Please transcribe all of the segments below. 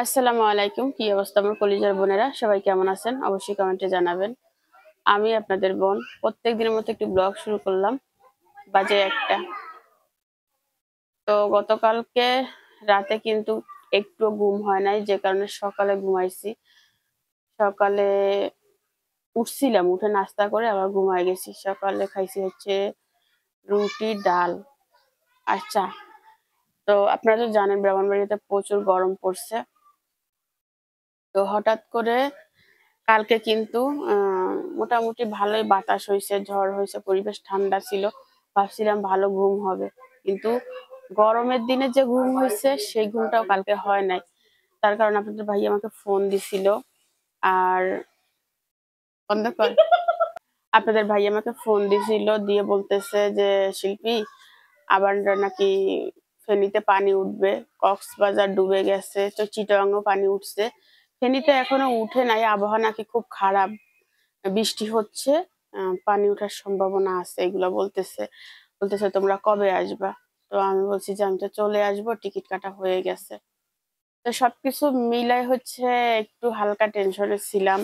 আসসালামু আলাইকুম। কি অবস্থা আমার কলিজার বোনেরা? সবাই কেমন আছেন? অবশ্যই কমেন্টে জানাবেন। আমি আপনাদের বোন প্রত্যেক দিনের মতো একটি ব্লগ শুরু করলাম। বাজে 1টা। তো গতকালকে রাতে কিন্তু একটু ঘুম হয় নাই, যে কারণে সকালে ঘুমাইছি। সকালে উঠছিলাম, উঠে নাস্তা করে আবার ঘুমায় গেছি। সকালে খাইছি হচ্ছে রুটি, ডাল আর চা। তো আপনারা তো জানেন ব্রাহ্মণবাড়িয়াতে প্রচুর গরম পড়ছে। তো হঠাৎ করে কালকে কিন্তু মোটামুটি ভালোই বাতাস হয়েছে, ঝড় হয়েছে, পরিবেশ ঠান্ডা ছিল। ভাবছিলাম ভালো ঘুম হবে, কিন্তু গরমের দিনে যে ঘুম হয়েছে সেই ঘুমটাও কালকে হয় নাই। তার কারণ আপনাদের ভাই আমাকে ফোন দিছিল। আর অন্ধকার আপনাদের ভাই আমাকে ফোন দিছিল, দিয়ে বলতেছে যে শিল্পী আবার নাকি ফেনীতে পানি উঠবে, কক্সবাজার ডুবে গেছে, তো চিটাগাংও পানি উঠছে। ফেনীতে এখনো উঠে নাই, আবহাওয়া নাকি খুব খারাপ, বৃষ্টি হচ্ছে, পানি ওঠার সম্ভাবনা আছে, এগুলো বলতেছে। বলতেছে তোমরা কবে আসবা? তো আমি বলছি যে আমি তো চলে আসবো, টিকিট কাটা হয়ে গেছে। তো সবকিছু মিলাই হচ্ছে একটু হালকা টেনশনে ছিলাম।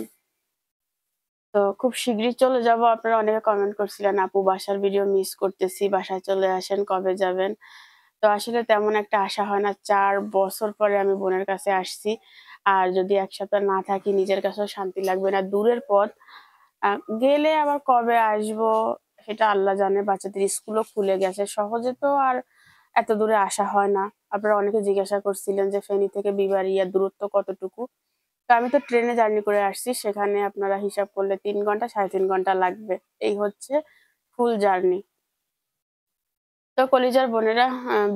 তো খুব শীঘ্রই চলে যাব। আপনারা অনেকে কমেন্ট করছিলেন আপু বাসার ভিডিও মিস করতেছি, বাসায় চলে আসেন, কবে যাবেন? তো আসলে তেমন একটা আশা হয় না, 4 বছর পরে আমি বোনের কাছে আসছি। আর যদি এক সপ্তাহ না থাকি নিজের কাছেও শান্তি লাগবে না, দূরের পথ। গেলে আবার কবে আসবো সেটা আল্লাহ জানে। বাচ্চাদের স্কুলও খুলে গেছে, সহজে তো আর এত দূরে আসা হয় না। আপনারা অনেকে জিজ্ঞাসা করছিলেন যে ফেনী থেকে বিবাড়িয়া দূরত্ব কতটুকু। তো আমি তো ট্রেনে জার্নি করে আসছি, সেখানে আপনারা হিসাব করলে 3 ঘন্টা 3.5 ঘন্টা লাগবে। এই হচ্ছে ফুল জার্নি। তো কলিজার বোনেরা,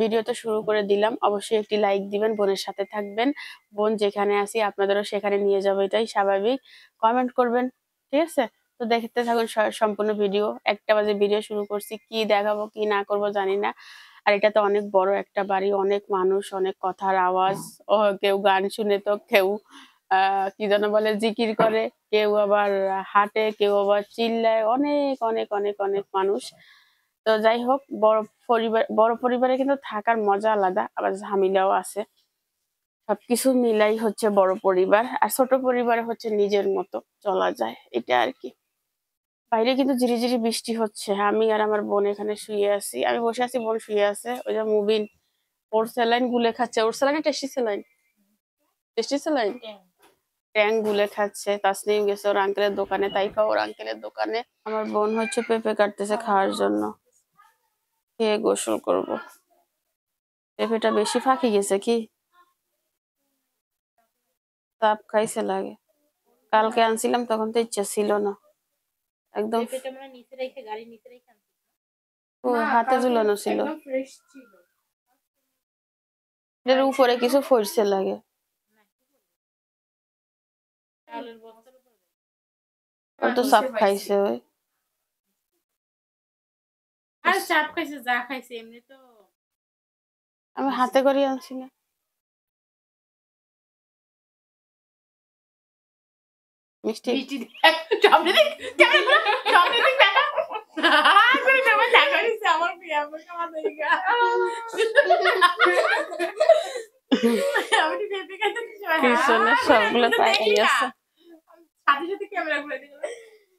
ভিডিওটা শুরু করে দিলাম। অবশ্যই একটি লাইক দিবেন, বোনের সাথে থাকবেন। বোন যেখানে আছি আপনাদেরও সেখানে নিয়ে যাবো, এটাই স্বাভাবিক। কমেন্ট করবেন, ঠিক আছে? তো দেখতে থাকুন সম্পূর্ণ ভিডিও। 1টা বাজে ভিডিও শুরু করছি, কি দেখাবো কি না করবো জানি না। আর এটা তো অনেক বড় একটা বাড়ি, অনেক মানুষ, অনেক কথার আওয়াজ। ও কেউ গান শুনে, তো কেউ কি যেন বলে জিকির করে, কেউ আবার হাঁটে, কেউ আবার চিল্লায়, অনেক অনেক অনেক অনেক মানুষ। তো যাই হোক, বড় পরিবারে কিন্তু থাকার মজা আলাদা, আবার ঝামেলাও আছে। সবকিছু মিলাই হচ্ছে বড় পরিবার, আর ছোট পরিবারে হচ্ছে নিজের মতো চলা যায়, এটা আর কি। বাইরে কিন্তু ঝিরিঝিরি বৃষ্টি হচ্ছে। আমি আর আমার বোন এখানে শুয়ে আছি, আমি বসে আছি, বোন শুয়ে আছে। ওই যে মুবিন ওর স্যালাইন গুলে খাচ্ছে। ওর saline tasty saline, tasty saline Tang গুলে খাচ্ছে। তাসনিম গেছে ওর আঙ্কেলের দোকানে, তাই খাও ওর আঙ্কেলের দোকানে। আমার বোন হচ্ছে পেঁপে কাটতেছে খাওয়ার জন্য, খেয়ে গোসল করব। পেঁপেটা বেশি ফাঁকি গেছে কি, তাপ খাইছে লাগে। কালকে আনছিলাম তখন তো ইচ্ছা ছিল না, একদম ও হাতে ঝুলানো ছিল। এর উপরে কিছু ফরছে লাগে। ও তো সাপ খাইছে ওই। আর চাপ খাইছে, যা খাইছে এমনি তো। আমি হাতে করে আনছি না। মিষ্টি সামনে দিক ক্যামেরা, সামনে দিক দেখা। আমি আমার দেখা দিছে আমার বিয়া আমার কাছে গা। আমি বেবি কাছে পিছনে সবগুলো তাকাই আছে। সাথে সাথে ক্যামেরা ঘুরে দিল।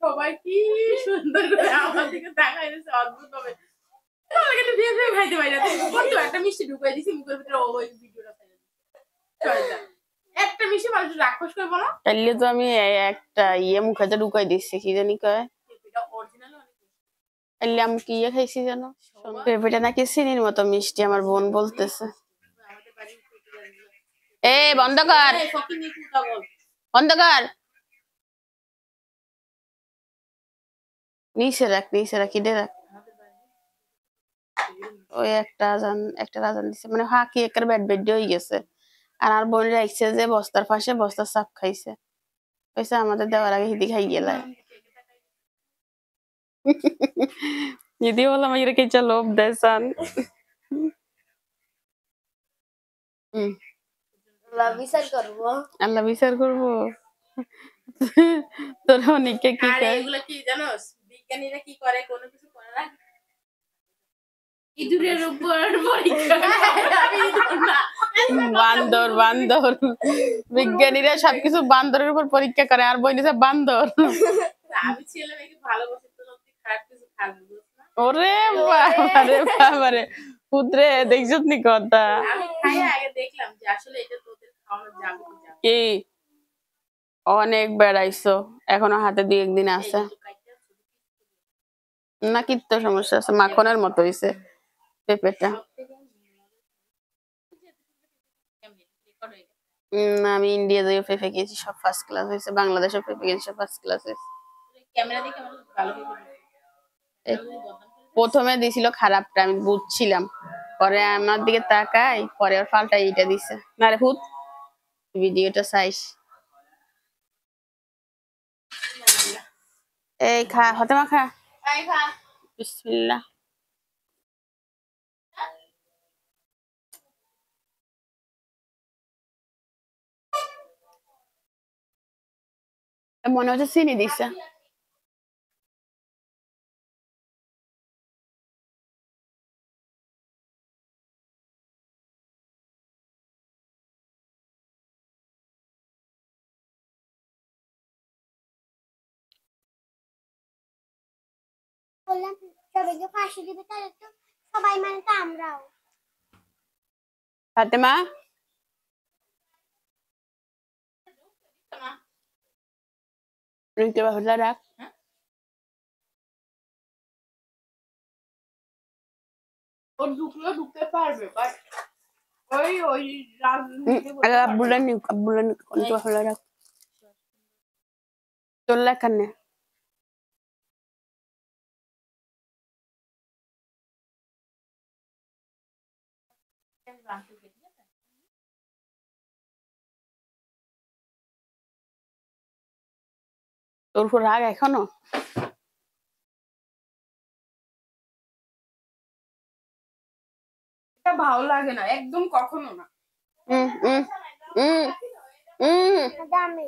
সবাই কি সুন্দর করে আমার দিকে তাকাই আছে, অদ্ভুত হবে। আমার কিন্তু বিয়ে বিয়ে খাইতে পারি না। কত একটা মিষ্টি ঢুকাই দিছি মুখের ভিতরে, ওই ভিডিওটা চলে যা। একটা মিষ্টি মানুষ রাক্ষস করে বলো। তাইলে তো আমি একটা মুখে ঢুকাই দিচ্ছি, কি জানি কয়। এটা অরিজিনাল অনেক। তাইলে আমি কি খাইছি জানো? পেঁপেটা নাকি চিনির মতো মিষ্টি, আমার বোন বলতেছে। এ বন্ধ কর, বন্ধ কর। নিচে রাখ, নিচে রাখ, ইডে রাখ। ওই একটা রাজান দিছে, মানে হাকি একের ব্যাট বেড হয়ে গেছে। আর বোন রাখছে যে বস্তার পাশে, বস্তার সাপ খাইছে। কইছে আমাদের দেওয়ার আগে হিদি খাই গেলা। যদি বললাম এরকে লোভ দেন। আল্লাহ বিচার করবো। তোর অনেকে কি আর এগুলা কি জানোস, বিজ্ঞানীরা কি করে, কোনো কিছু করে না। ইঁদুরের উপর পরীক্ষা আমি ইঁদুর না বান্দর বান্দর বিজ্ঞানীরা সবকিছু বান্দরের উপর পরীক্ষা করে আর বই নিছে বান্দর। আমি ছেলে মেয়েকে ভালোবাসি তো সত্যি খারাপ কিছু খাবো না। ওরে বাবারে বাবারে পুত্রে দেখছত নি কথা আমি খাই আগে দেখলাম যে আসলে এটা তোদের খাওয়ানো যাবে কি যাবে কি অনেক বেড়াইছো এখনো হাতে দিয়ে একদিন আছে না কি তো সমস্যা আছে মাখনের মতো হইছে পেঁপেটা। আমি ইন্ডিয়া যাই পেঁপে খেয়েছি সব ফার্স্ট ক্লাস হয়েছে বাংলাদেশে পেঁপে খেয়েছি সব ফার্স্ট ক্লাস হয়েছে। ক্যামেরা দেখে আমার ভালো প্রথমে দিছিল খারাপটা আমি বুঝছিলাম পরে আমার দিকে তাকাই পরে ওর পাল্টা এইটা দিছে না রে ভূত ভিডিওটা চাইস এই খা হতেমা খা বিসমিল্লাহ। মনে হচ্ছে চিনি দিছে বললাম সবাইকে ফাঁসি দিবে তাহলে তো সবাই মানে তো আমরাও। ফাতেমা রিতে বাহুলা রাখ ও ঢুকলেও ঢুকতে পারবে বাট ওই আগে আব্বুলা নিক কোনটা বাহুলা রাখ তোলা কানে তোর উপর রাগ এখনো এটা ভালো লাগে না একদম কখনো না উম উম উম উম দামি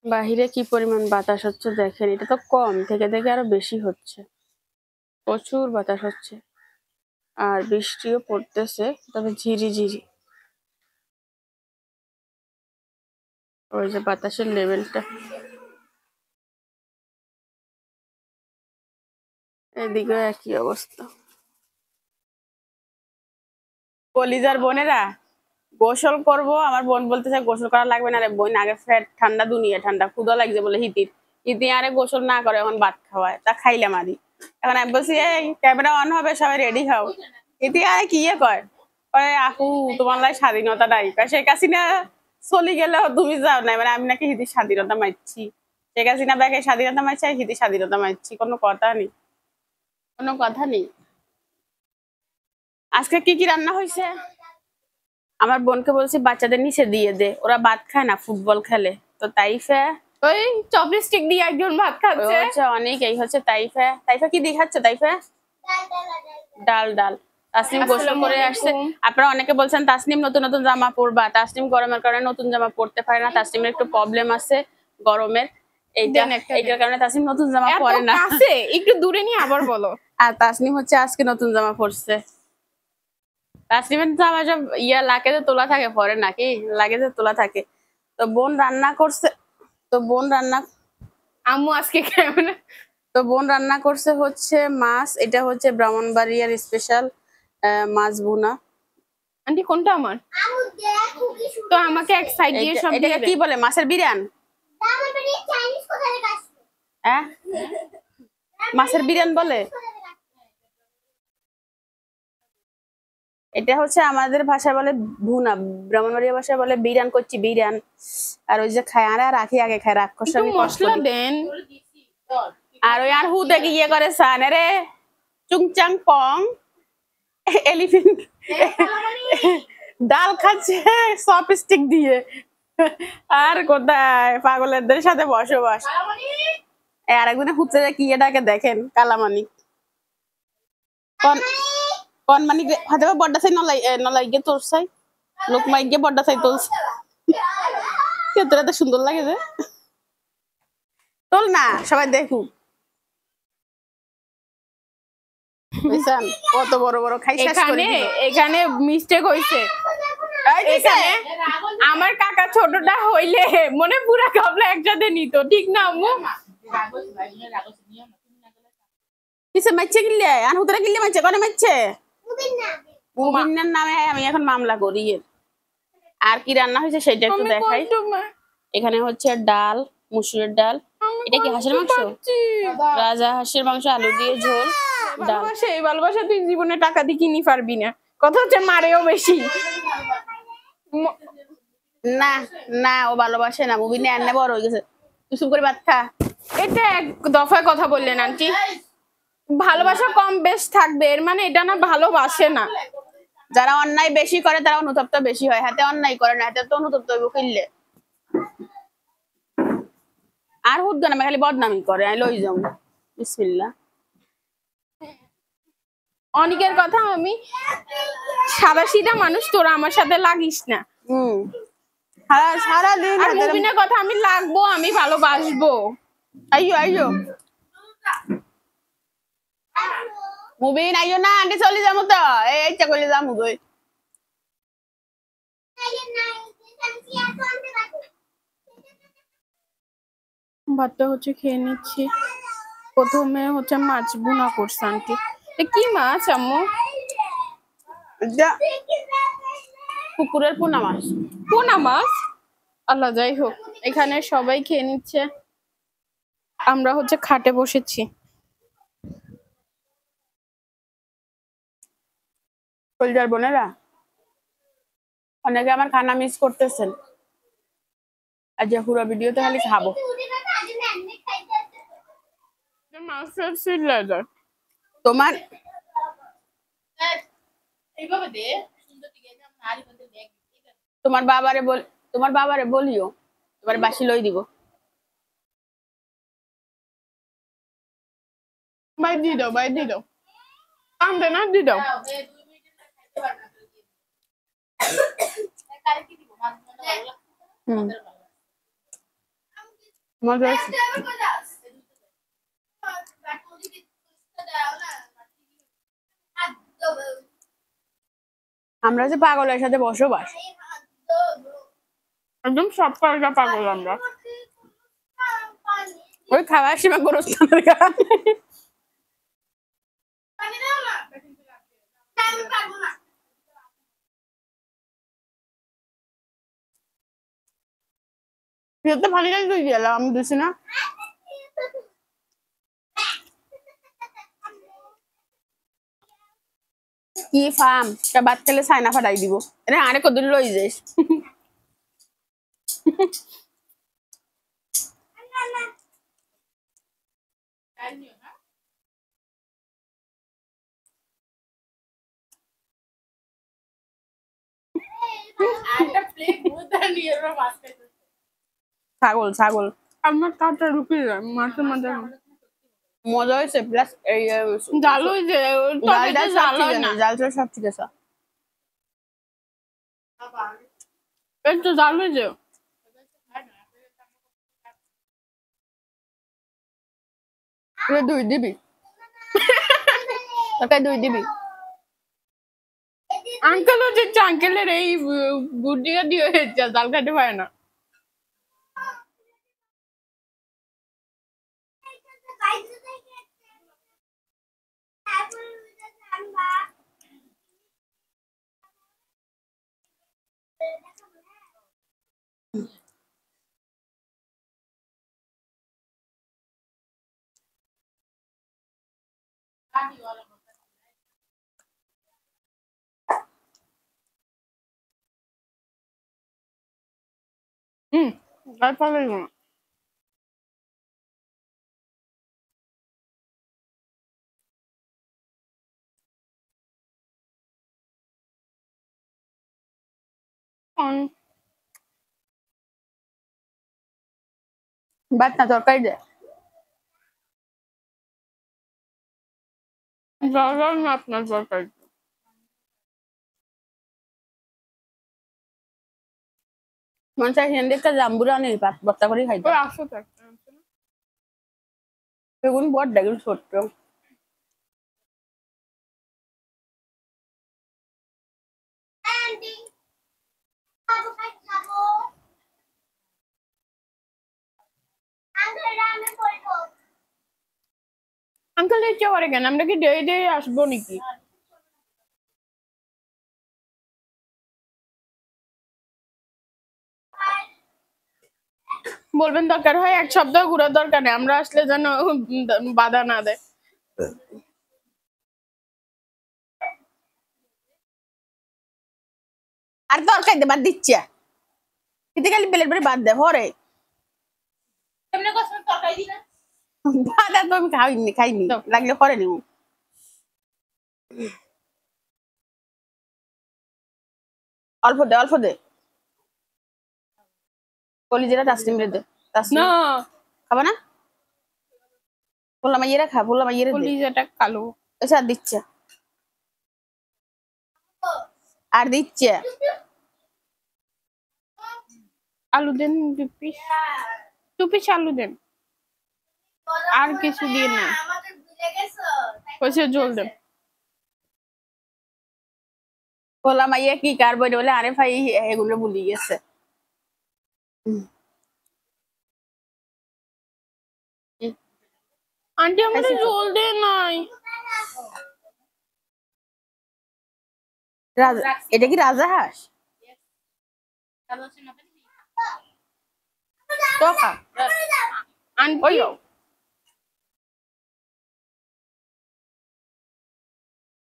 বাহিরে কি পরিমাণ বাতাস হচ্ছে দেখেন এটা তো কম থেকে থেকে আরো বেশি হচ্ছে প্রচুর বাতাস হচ্ছে আর বৃষ্টিও পড়তেছে তবে ঝিরি ঝিরি ওই যে বাতাসের লেভেলটা এদিকে একই অবস্থা। কলিজার বোনেরা গোসল করব আমার বোন বলতেছে গোসল করা লাগবে না রে বোন আগে ফ্যাট ঠান্ডা দুনিয়া ঠান্ডা ক্ষুধা লাগছে বলে হিতির হিতি আরে গোসল না করে এখন ভাত খাওয়ায় তা খাইলাম আরই এখন আমি বলছি এই ক্যামেরা অন হবে সবাই রেডি হও হিতি আরে কি কয় কয় আপু তোমার লাই স্বাধীনতা নাই শেখ হাসিনা চলি গেলেও তুমি যাও নাই মানে আমি নাকি হিতির স্বাধীনতা মারছি শেখ হাসিনা ব্যাগে স্বাধীনতা মারছি আর হিতির স্বাধীনতা মারছি কোনো কথা নেই কোনো কথা নেই। আজকে কি কি রান্না হয়েছে আমার বোনকে বলছি বাচ্চাদের নিচে দিয়ে দে ওরা ভাত খায় না ফুটবল খেলে তো তাইফা ওই চপস্টিক দিয়ে একজন ভাত খাচ্ছে হচ্ছে অনেক এই হচ্ছে তাইফা তাইফা কি দেখাচ্ছে তাইফা ডাল ডাল তাসনিম গোসল করে আসছে আপনারা অনেকে বলছেন তাসনিম নতুন নতুন জামা পরবা তাসনিম গরমের কারণে নতুন জামা পরতে পারে না তাসনিমের একটু প্রবলেম আছে গরমের এইটার কারণে তাসনিম নতুন জামা পরে না একটু দূরে নিয়ে আবার বলো আর তাসনিম হচ্ছে আজকে নতুন জামা পরছে তাসনিমের জামা সব লাগেজে তোলা থাকে পরে নাকি লাগেজে তোলা থাকে তো বোন রান্না করছে তো বোন রান্না আম্মু আজকে কেমন তো বোন রান্না করছে হচ্ছে মাছ এটা হচ্ছে ব্রাহ্মণবাড়িয়ার স্পেশাল মাছ ভুনা আন্টি কোনটা আমার আমু দেখো কি তো আমাকে এক সাইড দিয়ে সব এটা কি বলে মাছের বিরিয়ান আমার বাড়ি চাইনিজ কোথায় কাছে হ্যাঁ মাছের বিরিয়ান বলে এটা হচ্ছে আমাদের ভাষায় বলে ভুনা ব্রাহ্মণবাড়িয়া ভাষায় বলে বিরিয়ান করছি বিরিয়ান আর ওই যে খায় আর রাখি আগে খায় রাক্ষস মশলা দেন আর ওই আর হু দেখি করে সান রে চুংচাং পং এলিফ্যান্ট ডাল খাচ্ছে চপস্টিক দিয়ে আর কোথায় পাগলেরদের সাথে বসবাস আর একদিনে হুচ্ছে কি এটাকে দেখেন কালামানিক কোন মানে হাতে বড়টা চাই নলাই গিয়ে তোর চাই লোক মাই গিয়ে বড়টা চাই তোর তোর এত সুন্দর লাগে যে তোল না সবাই দেখুক বুঝছেন কত বড় বড় খাই শেষ করে এখানে দিল। এখানে মিস্টেক হইছে এখানে আমার কাকা ছোটটা হইলে মনে পুরা কাবলা একসাথে নিত ঠিক না আম্মু কিসে মারছে গিলে আর হুতরা গিলে মারছে কোনে মারছে মুবিন না মুবিনের নামে আমি এখন মামলা করি এর। আর কি রান্না হয়েছে সেটা একটু আমি দেখাই। কষ্ট পাই। এখানে হচ্ছে ডাল, মুসুরের ডাল, আমি এটা কি হাঁসের মাংস? পাচ্ছি। রাজা হাঁসের মাংস আলু দিয়ে ঝোল, ডাল। ভালোবাসা এই ভালোবাসা তুই জীবনে টাকা দিয়ে কিনি পারবি না কথা হচ্ছে মারেও বেশি না না ও ভালোবাসে না, মুবিনে এনে বড় হয়ে গেছে। তুই চুপ করে ভাত খা। এটা এক দফায় কথা বললেন আন্টি ভালোবাসা কম বেশ থাকবে এর মানে এটা না ভালোবাসে না যারা অন্যায় বেশি করে তারা অনুতপ্ত বেশি হয়, হাতে অন্যায় করে না, হাতে তো অনুতপ্ত হইব কিনলে। আর হুদ গানা খালি বদনামি করে, আমি লই যাও। বিসমিল্লাহ। অনেকের কথা আমি সাদাসিধা মানুষ তোরা আমার সাথে লাগিস না সারাদিন আর মুবিনের কথা আমি লাগবো আমি ভালোবাসবো আইয়ো আইয়ো মুবিন আইয়ো না, আগে চলে যাবো তো, এই ইচ্ছা করলে যাবো গই। ভাতটা হচ্ছে খেয়ে নিচ্ছি প্রথমে হচ্ছে মাছ ভুনা করছে আন্টি কি মাছ আম্মু পুকুরের পোনা মাছ। পোনা মাছ আল্লাহ যাই হোক এখানে সবাই খেয়ে নিচ্ছে আমরা হচ্ছে খাটে বসেছি কলজার বোনেরা অনেকে আমার খানা মিস করতেছেন, আজ পুরো ভিডিওতে খালি খাবো। মাছের সিলাইডার তোমার এইভাবে দে সুন্দর টিকে যা নারী মধ্যে দেখ তোমার বাবারে বলিও তোমার বাসি লই দিব। ভাই দি দাও কান্দে না দি দাও 2 মিনিটের খাইতে পারবে না কারে কি দিব মাছ মনে ভালো লাগছে মজা আছে। আমরা যে পাগলের সাথে বসবাস, একদম সব কাজটা পাগল আমরা ওই খাওয়ার সময় গোরস্থানের গান। ভালো লাগে তুই গেলাম আমি দিছি না। কি ফার্ম তা বাদ খেলে সাইনা ফাটাই দিব, এটা আরে কদিন লই যাইস। একটা প্লেট মুদা নিয়ে ওরা মাছ খাইতে ছাগল ছাগল আমার কাটা রুপি যায় মাছের মধ্যে মজা হয়েছে, প্লাস এই জাল হয়ে যায় ডাল জাল সব ঠিক হয় আছে, না জাল টাল সব ঠিক আছে। একটু জাল হয়ে যায় এটা দুই দিবি তোকে দুই দিবি। আঙ্কেল হচ্ছে আঙ্কেলের এই বুদ্ধিটা দিয়ে হয়েছে জাল খাইতে পারে না আর পারবে না বাদ না তরকারি দে। জাল না আপনার দরকার মানুষের হেন্দি একটা জাম্বুরা নেই ভর্তা করে খাইতে, ওই আসো তো একটা বেগুন বড় দেখুন ছোট্ট। খাবো খাবো আঙ্কেল রান্না করবো আঙ্কেল ইচ্ছা করে কেন? আমরা কি ডে ডে আসবো নাকি? বলবেন দরকার হয় 1 সপ্তাহ ঘুরার দরকার নেই, আমরা আসলে যেন বাধা না দেয়। আর তরকারি দে বাদ দিচ্ছে, কিন্তু খালি প্লেট বাড়ি বাদ দে হরে এমনি কষ্ট তরকারি দি না ভাত আর তো আমি খাইনি লাগলে করে নিব। অল্প দে অল্প দে, কলিজাটা তাসলিম রে দে। তাসলিম খাবা না? বললাম ইয়েরা খা, বললাম ইয়েরা দে। কলিজাটা কালো এসে আর দিচ্ছে, আর দিচ্ছে। আলু দেন 2 পিস, 2 পিস আলু দেন, আর কিছু দিয়ে না, আমাদের ভুলে গেছো কইছে জল দেন। বললাম ইয়ে কি কার বই বলে, আরে ভাই এগুলো ভুলি গেছে। আন্টি আমাদের জল দে নাই। এটা কি রাজাহাঁস? তো খা আন্টি।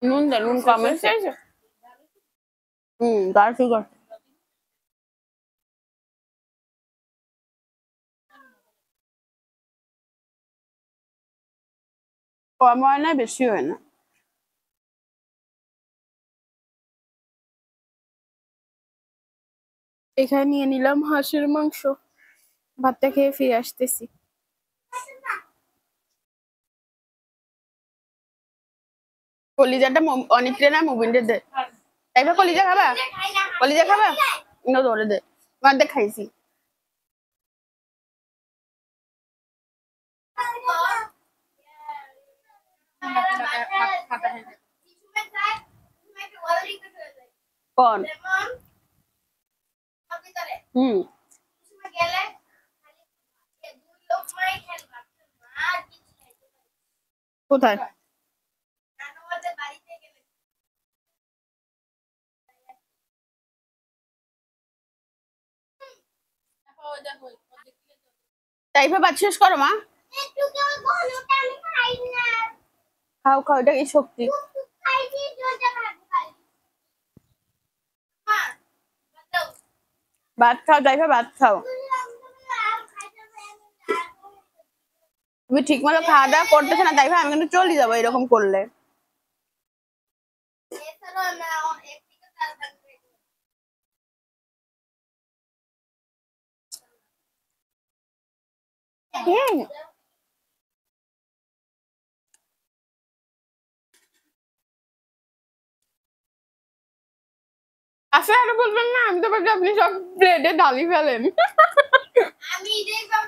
নুন দে, নুন কম আছে। গাঢ় সুগার। কম হয় না, বেশি হয় না। এখানে নিয়ে নিলাম হাঁসের মাংস, ভাতটা খেয়ে ফিরে আসতেছি। কলিজাটা অনেকটা না মুবিনদের দে, তাইবা কলিজা খাবা? কলিজা খাবা? ইনো ধরে দে, মার খাইছি। কোন হুম কোথায়? তাইবা ভাত শেষ করো মা। একটু কেউ ঘনটা আমি খাই না খাও খাও, এটা কি শক্তি। খাই দিয়ে জলটা খাবো খাই মা দাও ভাত খাও তাইবা, ভাত খাও। তুমি ঠিক মতো খাওয়া দাওয়া করতেছে না তাইবা, আমি কিন্তু চলে যাবো এরকম করলে। আসলে আর বলবেন না, আমি তো ভাবছি আপনি সব প্লেটে ঢালি ফেলেন। আমি দেখলাম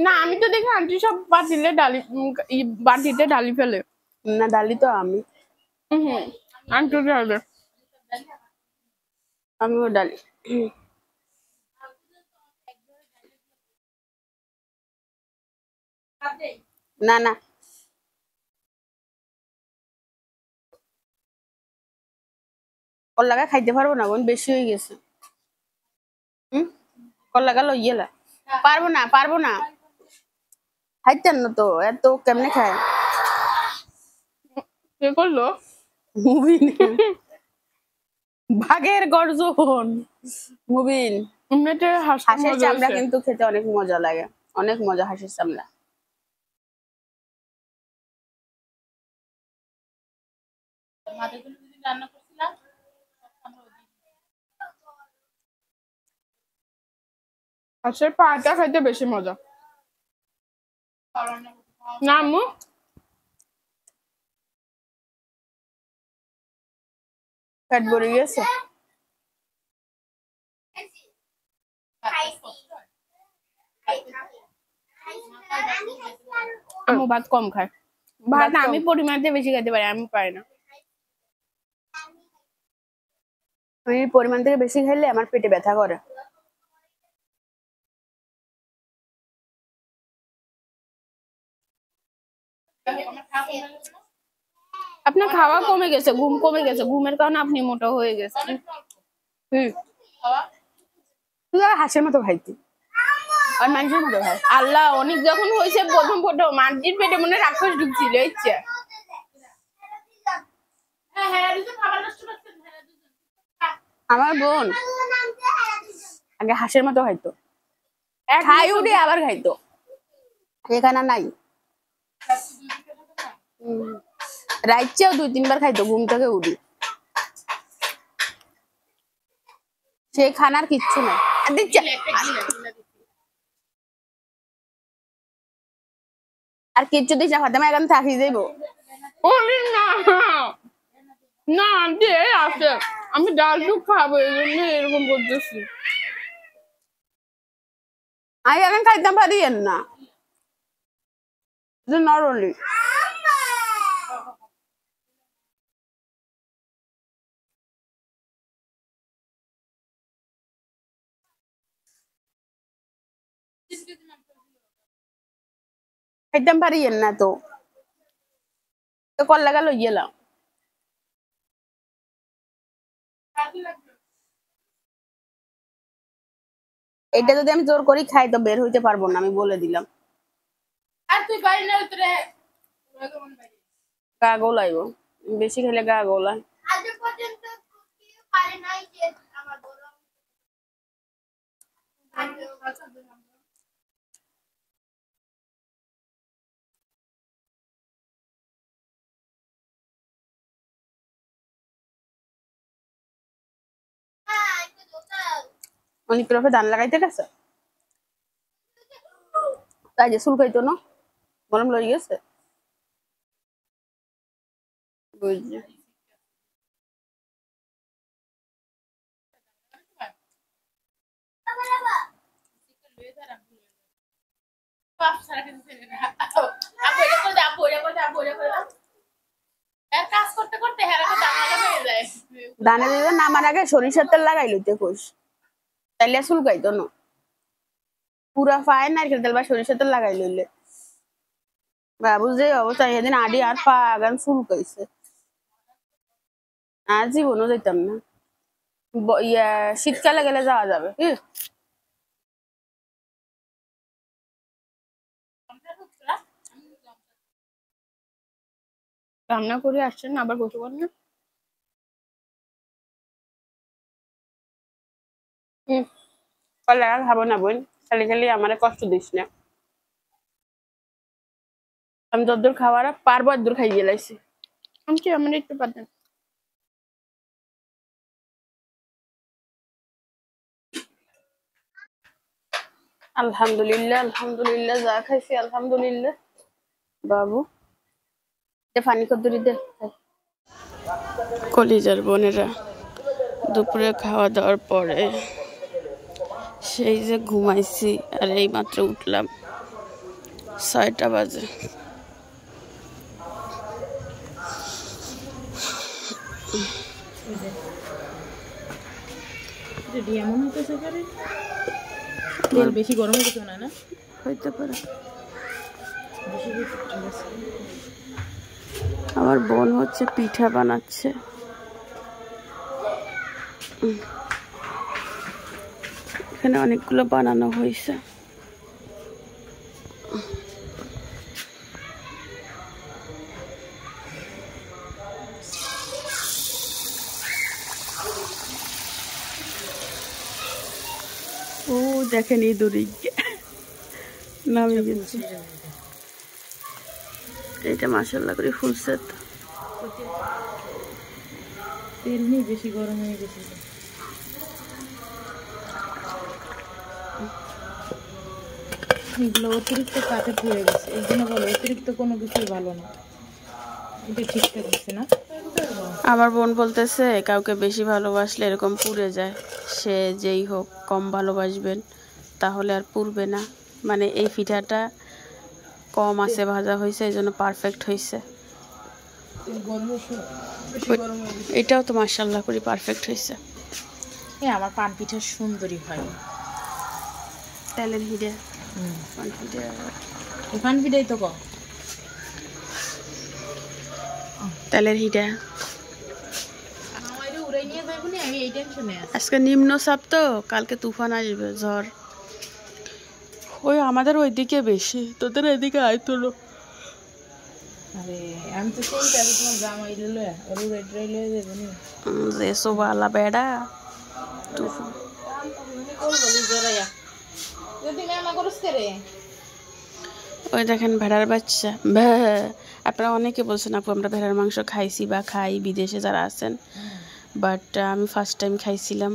না আমি তো দেখি আন্টি সব পাতিলে ডালি বাটিতে ডালি ফেলে। না ডালি তো আমি। আন্টি ডালে, আমিও ডালি। না না কল্লাগা খাইতে পারবো না বোন, বেশি হয়ে গেছে। কল্লাগা লইয়েলা পারবো না, পারবো না, খাইতেন না তো এত কেমনে খায়। কে করলো? মুবিন। বাঘের গর্জন মুবিন। হাঁসের চামড়া কিন্তু খেতে অনেক মজা লাগে, অনেক মজা হাঁসের চামড়া। হাঁসের পাটা খাইতে বেশি মজা না আম্মু? পেট ভরে গেছে। আম্মু ভাত কম খায়, ভাত আমি পরিমাণে বেশি খেতে পারি, আমি পারি না। আমি পরিমাণ থেকে বেশি খাইলে আমার পেটে ব্যথা করে। আপনার খাওয়া কমে গেছে, ঘুম কমে গেছে, ঘুমের কারণে আপনি মোটা হয়ে গেছেন। তুই আর হাঁসের মতো খাইতি আর মানুষের মতো খাই। আল্লাহ, অনেক যখন হয়েছে প্রথম মাটির পেটে মনে রাক্ষস ঢুকছিল, ইচ্ছা আমার বোন আগে হাঁসের মতো খাইতো, খাই উঠে আবার খাইতো, এখানে নাই। রাইতেও 2-3 বার খাইতো ঘুম থেকে উঠি, সে খানার কিচ্ছু নাই। আর কিচ্ছু দিস না, খাতে এখন থাকি যাইবো। না আন্টি আছে, আমি ডাল দুধ খাবো, এই জন্য এরকম করতেছি। আমি এখন খাইতে পারি না, নরলি খাইতে পারি না। তো কল লাগা লই গেলাম। এটা যদি আমি জোর করি খাই তো বের হইতে পারবো না, আমি বলে দিলাম। আর তুই বাইরে না উতরে গা গোলাইব, বেশি খেলে গা গোলায়। আজ পর্যন্ত কেউ পারে নাই যে আমার বড় অনেক রফে ধান লাগাইতে গেছে, তাই যে চুল খাইতো না, মলম লই গেছে। বুঝলি কাজ করতে করতে হেরাতে দানা হয়ে যায়। ধানে দিলে নামার আগে সরিষার তেল লাগাই লইতে খুশ, তাইলে চুল খাইতো না। পুরা পায় নারকেল তেল বা সরিষার তেল লাগাই লইলে বাবু যে অবস্থা, সেদিন আডি আর পা গান চুল খাইছে, আর জীবনও যেতাম না। শীতকালে গেলে যাওয়া যাবে। রান্না করে আসছেন আবার বসে বল না। কল লাগা খাবো না বোন, খালি খালি আমার কষ্ট দিস না। আমি যদ্দূর খাওয়ার পারবো এদ্দূর খাই গেলাইছি। আন্টি আমার একটু পাতেন। আলহামদুলিল্লাহ আলহামদুলিল্লাহ, যা খাইছি আলহামদুলিল্লাহ। বাবু পানি কদ্দুরি দে। কলিজার বোনেরা, দুপুরে খাওয়া দাওয়ার পরে সেই যে ঘুমাইছি, আর এই মাত্র উঠলাম, 6টা বাজে। এমন হইতেছে পারে তেল বেশি গরম হইতেছে না, না হইতে পারে। আমার বোন হচ্ছে পিঠা বানাচ্ছে। এখানে অনেকগুলো বানানো হয়েছে। ও দেখেন এই দড়ি নামে গেছে, এটা মাশাআল্লাহ করে ফুলছে। তেল নেই, বেশি গরম হয়ে গেছে। এগুলো অতিরিক্ত কাটে হয়ে গেছে, এই জন্য বলো অতিরিক্ত কোনো কিছুই ভালো না। এটা ঠিকঠাক হচ্ছে না। আমার বোন বলতেছে কাউকে বেশি ভালোবাসলে এরকম পুড়ে যায়, সে যেই হোক কম ভালোবাসবেন তাহলে আর পুড়বে না। মানে এই পিঠাটা কম আছে ভাজা হয়েছে, এই জন্য পারফেক্ট হয়েছে। এটাও তো মাশাআল্লাহ করে পারফেক্ট হয়েছে। আমার পান পিঠা সুন্দরী হয়। তেলের হিডে পান পিঠা এই পান পিঠাই তো কম তেলের হিডে। আমার উড়াই নিয়ে যাবো না, আমি এই টেনশনে আছি। আজকে নিম্নচাপ তো, কালকে তুফান আসবে, ঝড়। ওই আমাদের ওইদিকে বেশি, তোদের এদিকে আইতো না। আরে আমি তো সেই তাহলে তোমার জামাই লইয়া ওর রেড রেড লইয়া যাবো না। যে সোবালা বেড়া তুফান। যদি মেমা করস করে ওই দেখেন ভেড়ার বাচ্চা ভ্যা। আপনারা অনেকে বলছেন আপু আমরা ভেড়ার মাংস খাইছি বা খাই বিদেশে যারা আছেন, বাট আমি ফার্স্ট টাইম খাইছিলাম,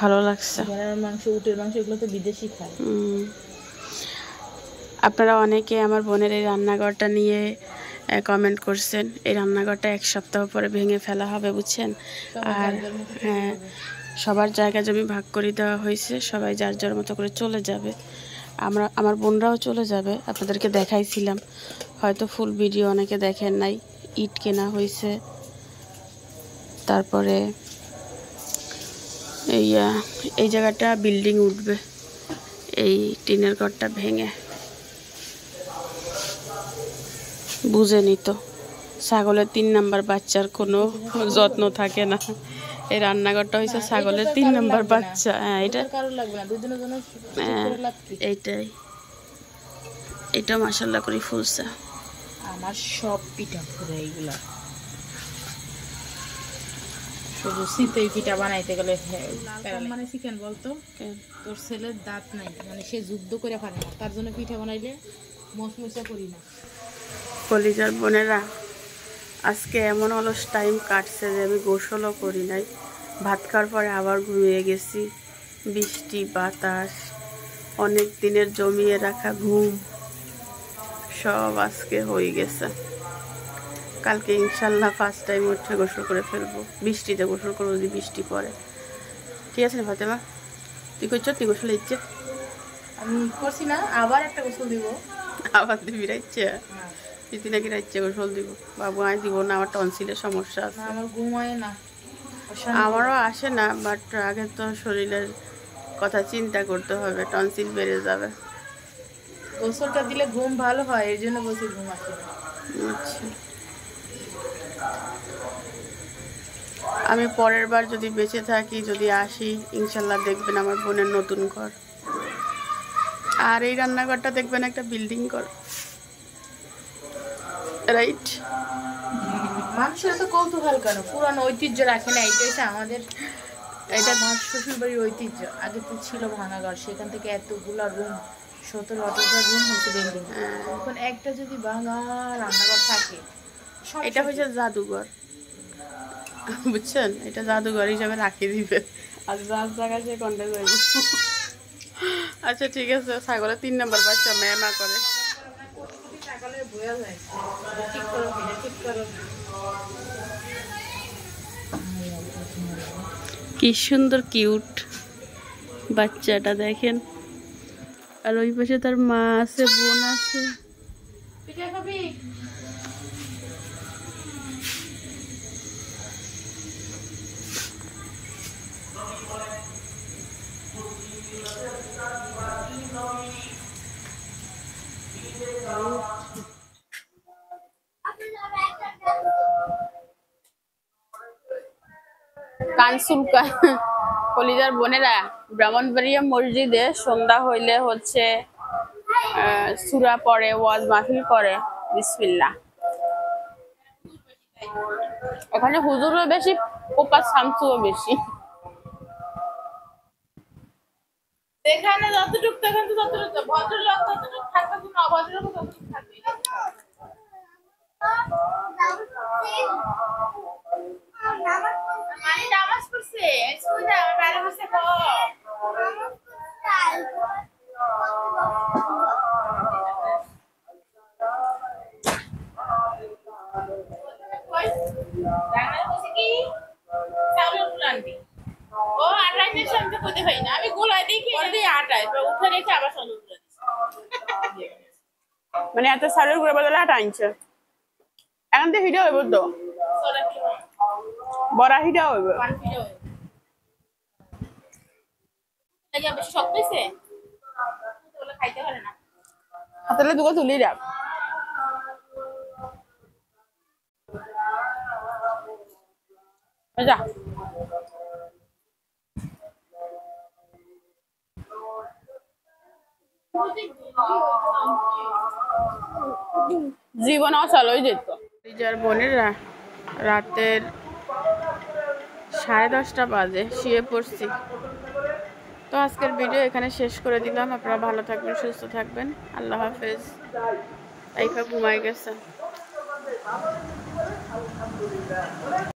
ভালো লাগছে। ভেড়ার মাংস, উটের মাংস এগুলো তো বিদেশি খায়। আপনারা অনেকে আমার বোনের এই রান্নাঘরটা নিয়ে কমেন্ট করছেন। এই রান্নাঘরটা 1 সপ্তাহ পরে ভেঙে ফেলা হবে, বুঝছেন। আর হ্যাঁ, সবার জায়গা জমি ভাগ করে দেওয়া হয়েছে, সবাই যার যার মতো করে চলে যাবে। আমার বোনরাও চলে যাবে, আপনাদেরকে দেখাইছিলাম, হয়তো ফুল ভিডিও অনেকে দেখেন নাই। ইট কেনা হয়েছে, তারপরে এই জায়গাটা বিল্ডিং উঠবে, এই টিনের ঘরটা ভেঙে। বুঝেনি তো, ছাগলের 3 নাম্বার বাচ্চার কোনো যত্ন থাকে না। এই রান্নাঘরটা হয়েছে ছাগলের 3 নাম্বার বাচ্চা। হ্যাঁ, এটা কারো লাগবে না, দুজনের জন্য এইটাই, এটা মাশাআল্লাহ করে ফুলছে। আমার সব পিঠা পুরো এইগুলা, শুধু শীতই পিঠা বানাইতে গেলে মানে চিকেন বলতো তোর ছেলের দাঁত নাই, মানে সে যুদ্ধ করে পারে না, তার জন্য পিঠা বানাইলে মশমশা করি না। কলিজার বোনেরা, আজকে এমন অলস টাইম কাটছে যে আমি গোসলও করি নাই। ভাত খাওয়ার পরে আবার ঘুমিয়ে গেছি। বৃষ্টি বাতাস, অনেক দিনের জমিয়ে রাখা ঘুম সব আজকে হয়ে গেছে। কালকে ইনশাল্লাহ ফার্স্ট টাইম উঠে গোসল করে ফেলবো, বৃষ্টিতে গোসল করবো যদি বৃষ্টি পড়ে। ঠিক আছে না ফাতেমা, তুই করছো, তুই গোসলে ইচ্ছে? আমি করছি না, আবার একটা গোসল দিব। আবার দিবি রাইচ্ছে? তুই নাকি রাইচ্ছে গোসল দিব? বাবু আয় দিব না, আমার টনসিলের সমস্যা আছে। আমার ঘুমায় না, আমারও আসে না, বাট আগে তো শরীরের কথা চিন্তা করতে হবে, টনসিল বেড়ে যাবে। গোসলটা দিলে ঘুম ভালো হয়, এর জন্য বলছি ঘুম আসে না। আচ্ছা, আমি পরের বার যদি বেঁচে থাকি, যদি আসি, ইনশাল্লাহ দেখবেন আমার বোনের নতুন ঘর, আর এই রান্নাঘরটা দেখবেন একটা বিল্ডিং ঘর, রাইট? মানুষের তো কৌতূহল কেন, পুরানো ঐতিহ্য রাখে না, এটা হচ্ছে আমাদের, এটা আমার শ্বশুর বাড়ির ঐতিহ্য। আগে তো ছিল ভাঙাঘর, সেখান থেকে এতগুলা রুম, 17-18টা রুম হচ্ছে বিল্ডিং। এখন একটা যদি ভাঙা রান্নাঘর থাকে, এটা হচ্ছে জাদুঘর, বুঝছেন? এটা জাদুঘর হিসাবে রাখি দিবে, আর যার জায়গায় সে কন্ট্যাক্ট করবে। আচ্ছা ঠিক আছে, ছাগলের 3 নাম্বার বাচ্চা মেমা করে। কি সুন্দর কিউট বাচ্চাটা দেখেন, আর ওই পাশে তার মা আছে, বোন আছে। কানসুলকা কলিজার বোনেরা, ব্রাহ্মণবাড়িয়া মসজিদে সন্ধ্যা হইলে হচ্ছে সূরা পড়ে, ওয়াজ মাহফিল করে, বিসমিল্লাহ। এখানে হুজুরও বেশি, পোপা শামসুও বেশি। যেখানে যতটুকু সেখানে তো ততটুকু, ভদ্রলোক ততটুকু থাকবে, কোনো অভদ্রলোক ততটুকু থাকবে। মানে নামাজ পড়ছে, সুজা বাইরে বসে কো রান্না বসে কি চাউলের প্লান্টি ও আটাই মিনিট শান্তি করতে হয় না, আমি গোলায় দেখি অলরেডি আটাই উঠে রেখে আবার সন্ধ্যা করে দিচ্ছি। মানে এত সারের ঘুরে বদলে আটা আনছে, এখন তো হিডা হইব, তো বড়া হিডা হইব। বেশি শক্ত হয়েছে ওগুলো খাইতে পারে না। হাতলে দুটো তুলি রাখ। যা জীবন অচল হয়ে যেত। কলিজার বোনেরা, রাতের 10:30 বাজে, শুয়ে পড়ছি। তো আজকের ভিডিও এখানে শেষ করে দিলাম। আপনারা ভালো থাকবেন, সুস্থ থাকবেন। আল্লাহ হাফেজ। আইফা ঘুমাই গেছে।